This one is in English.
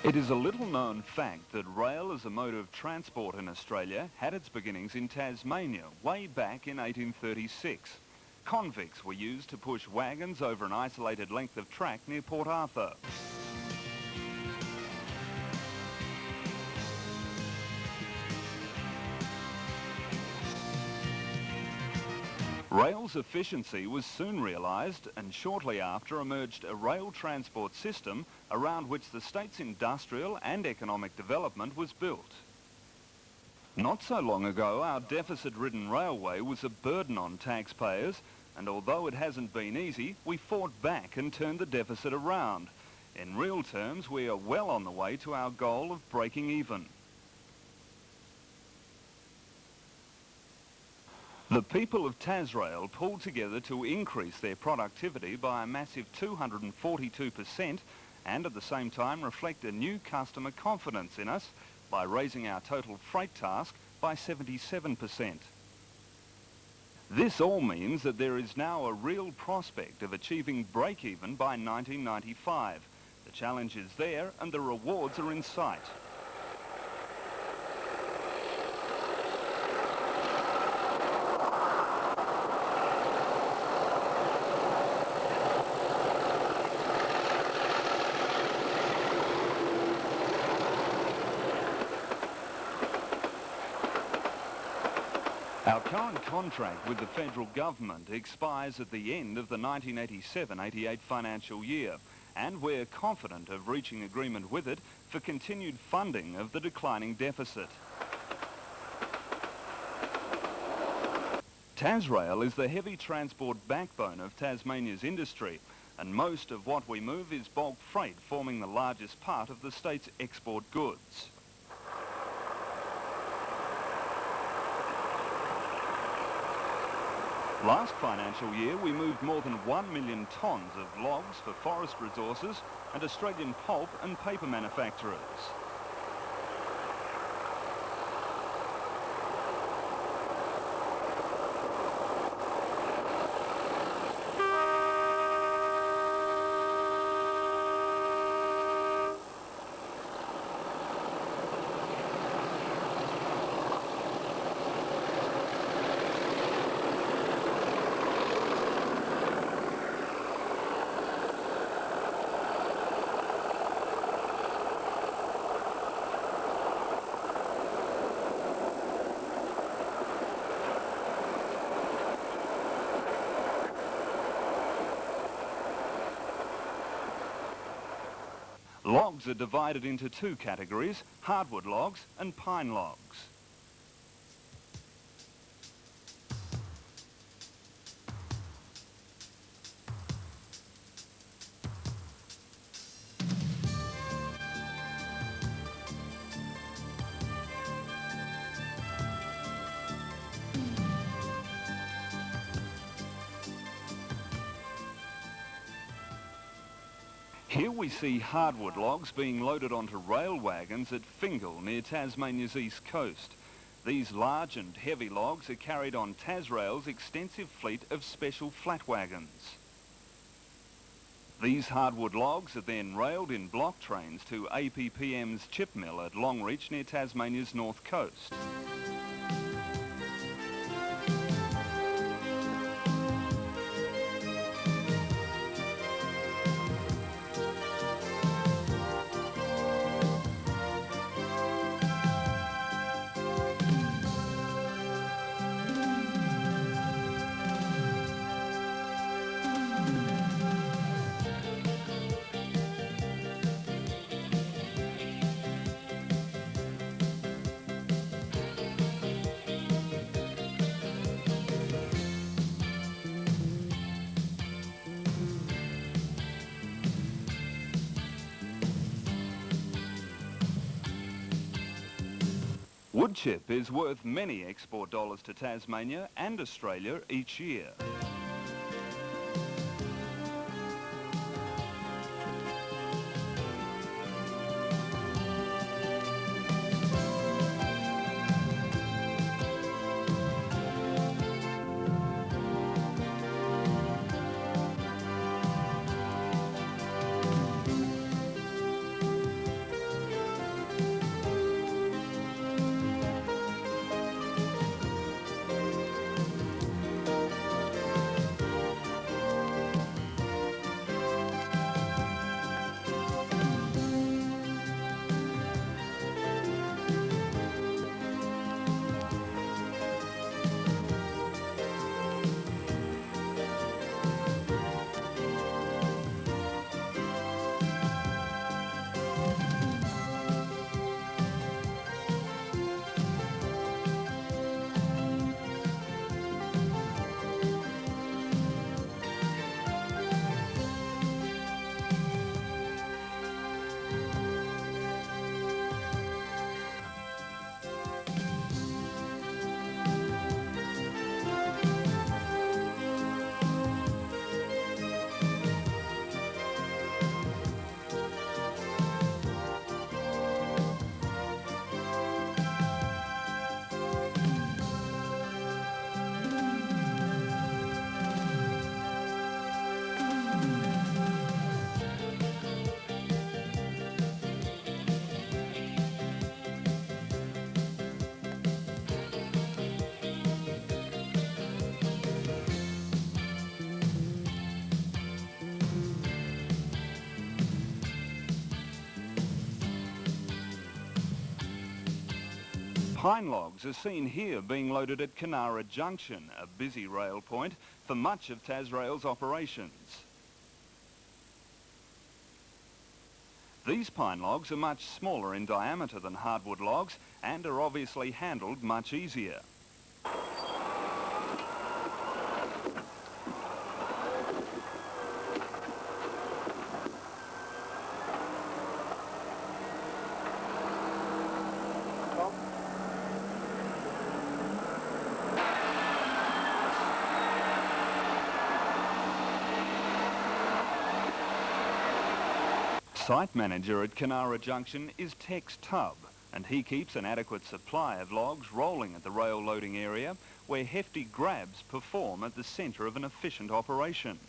It is a little-known fact that rail as a mode of transport in Australia had its beginnings in Tasmania way back in 1836. Convicts were used to push wagons over an isolated length of track near Port Arthur. Rail's efficiency was soon realised, and shortly after emerged a rail transport system around which the state's industrial and economic development was built. Not so long ago, our deficit-ridden railway was a burden on taxpayers, and although it hasn't been easy, we fought back and turned the deficit around. In real terms, we are well on the way to our goal of breaking even. The people of Tasrail pulled together to increase their productivity by a massive 242% and at the same time reflect a new customer confidence in us by raising our total freight task by 77%. This all means that there is now a real prospect of achieving break-even by 1995. The challenge is there and the rewards are in sight. Our current contract with the federal government expires at the end of the 1987-88 financial year, and we're confident of reaching agreement with it for continued funding of the declining deficit. Tasrail is the heavy transport backbone of Tasmania's industry, and most of what we move is bulk freight, forming the largest part of the state's export goods. Last financial year, we moved more than 1 million tonnes of logs for forest resources and Australian pulp and paper manufacturers. Logs are divided into two categories, hardwood logs and pine logs. Here we see hardwood logs being loaded onto rail wagons at Fingal near Tasmania's east coast. These large and heavy logs are carried on Tasrail's extensive fleet of special flat wagons. These hardwood logs are then railed in block trains to APPM's chip mill at Longreach near Tasmania's north coast. Wood chip is worth many export dollars to Tasmania and Australia each year. Pine logs are seen here being loaded at Kanara Junction, a busy rail point for much of Tasrail's operations. These pine logs are much smaller in diameter than hardwood logs and are obviously handled much easier. Site manager at Kanara Junction is Tex Tubb, and he keeps an adequate supply of logs rolling at the rail loading area where hefty grabs perform at the centre of an efficient operation.